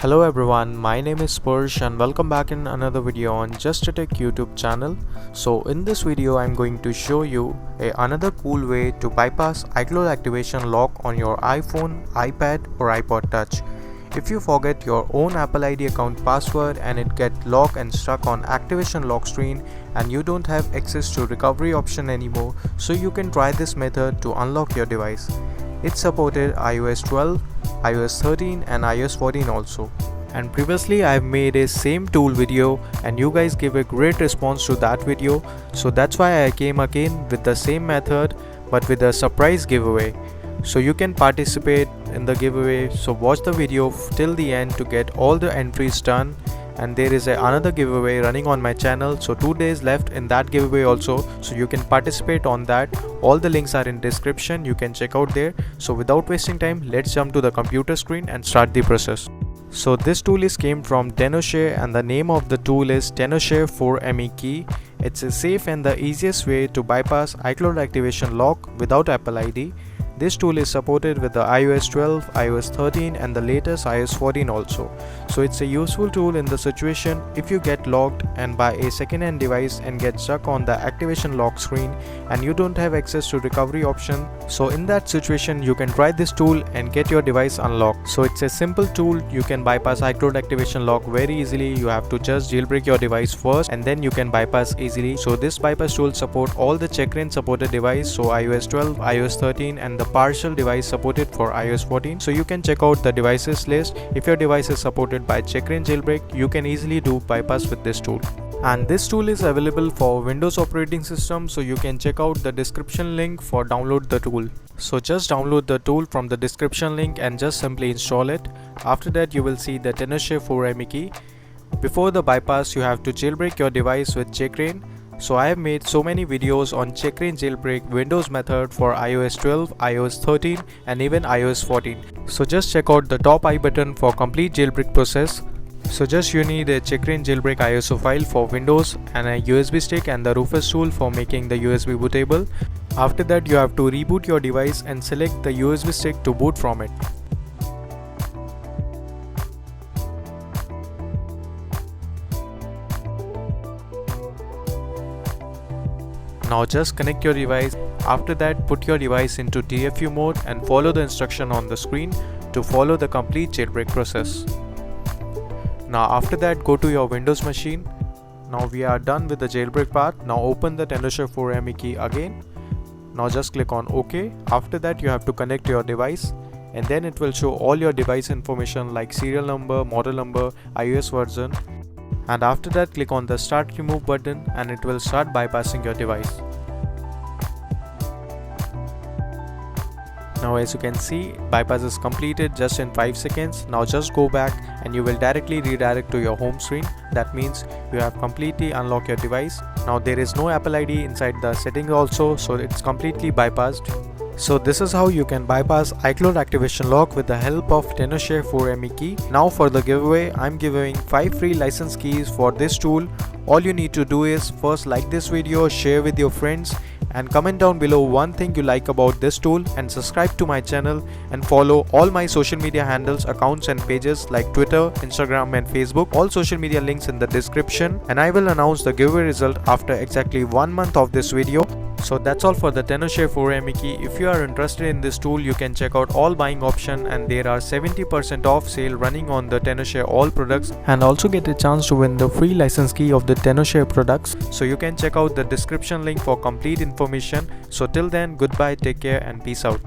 Hello everyone, my name is Spursh and welcome back in another video on Just a Tech YouTube channel. So in this video I'm going to show you another cool way to bypass iCloud activation lock on your iPhone, iPad or iPod Touch. If you forget your own Apple ID account password and it gets locked and stuck on activation lock screen and you don't have access to recovery option anymore, so you can try this method to unlock your device. It supported iOS 12, iOS 13 and iOS 14 also. And previously I've made a same tool video and you guys gave a great response to that video, so that's why I came again with the same method but with a surprise giveaway. So you can participate in the giveaway, so watch the video till the end to get all the entries done. And there is another giveaway running on my channel, so 2 days left in that giveaway also, so you can participate on that. All the links are in description, you can check out there. So without wasting time, let's jump to the computer screen and start the process. So this tool came from Tenorshare and the name of the tool is Tenorshare 4ME Key. It's a safe and the easiest way to bypass iCloud activation lock without Apple ID. This tool is supported with the iOS 12, iOS 13 and the latest iOS 14 also. So it's a useful tool in the situation if you get locked and buy a second-hand device and get stuck on the activation lock screen and you don't have access to recovery option. So in that situation you can try this tool and get your device unlocked. So it's a simple tool, you can bypass iCloud activation lock very easily. You have to just jailbreak your device first and then you can bypass easily. So this bypass tool support all the checkra1n supported device, so iOS 12, iOS 13 and the partial device supported for iOS 14. So you can check out the devices list. If your device is supported by checkra1n jailbreak, you can easily do bypass with this tool. And this tool is available for Windows operating system, so you can check out the description link for download the tool. So just download the tool from the description link and just simply install it. After that you will see the Tenorshare 4ME Key. Before the bypass you have to jailbreak your device with checkra1n. So I have made so many videos on checkra1n jailbreak Windows method for iOS 12, iOS 13 and even iOS 14. So just check out the top I button for complete jailbreak process. So just you need a checkra1n jailbreak ISO file for Windows and a USB stick and the Rufus tool for making the USB bootable. After that you have to reboot your device and select the USB stick to boot from it. Now just connect your device. After that put your device into TFU mode and follow the instruction on the screen to follow the complete jailbreak process. Now after that go to your Windows machine. Now we are done with the jailbreak part. Now open the Tenorshare 4ME Key again. Now just click on OK. After that you have to connect your device and then it will show all your device information like serial number, model number, iOS version. And after that click on the start remove button and it will start bypassing your device. Now as you can see, bypass is completed just in 5 seconds. Now just go back and you will directly redirect to your home screen. That means you have completely unlocked your device. Now there is no Apple ID inside the settings also, so it's completely bypassed. So this is how you can bypass iCloud activation lock with the help of Tenorshare 4ME Key. Now for the giveaway, I'm giving 5 free license keys for this tool. All you need to do is first like this video, share with your friends and comment down below one thing you like about this tool and subscribe to my channel and follow all my social media handles, accounts and pages like Twitter, Instagram and Facebook. All social media links in the description, and I will announce the giveaway result after exactly 1 month of this video. So that's all for the Tenorshare 4ME Key. If you are interested in this tool, you can check out all buying option and there are 70% off sale running on the Tenorshare all products and also get a chance to win the free license key of the Tenorshare products. So you can check out the description link for complete information. So till then, goodbye, take care and peace out.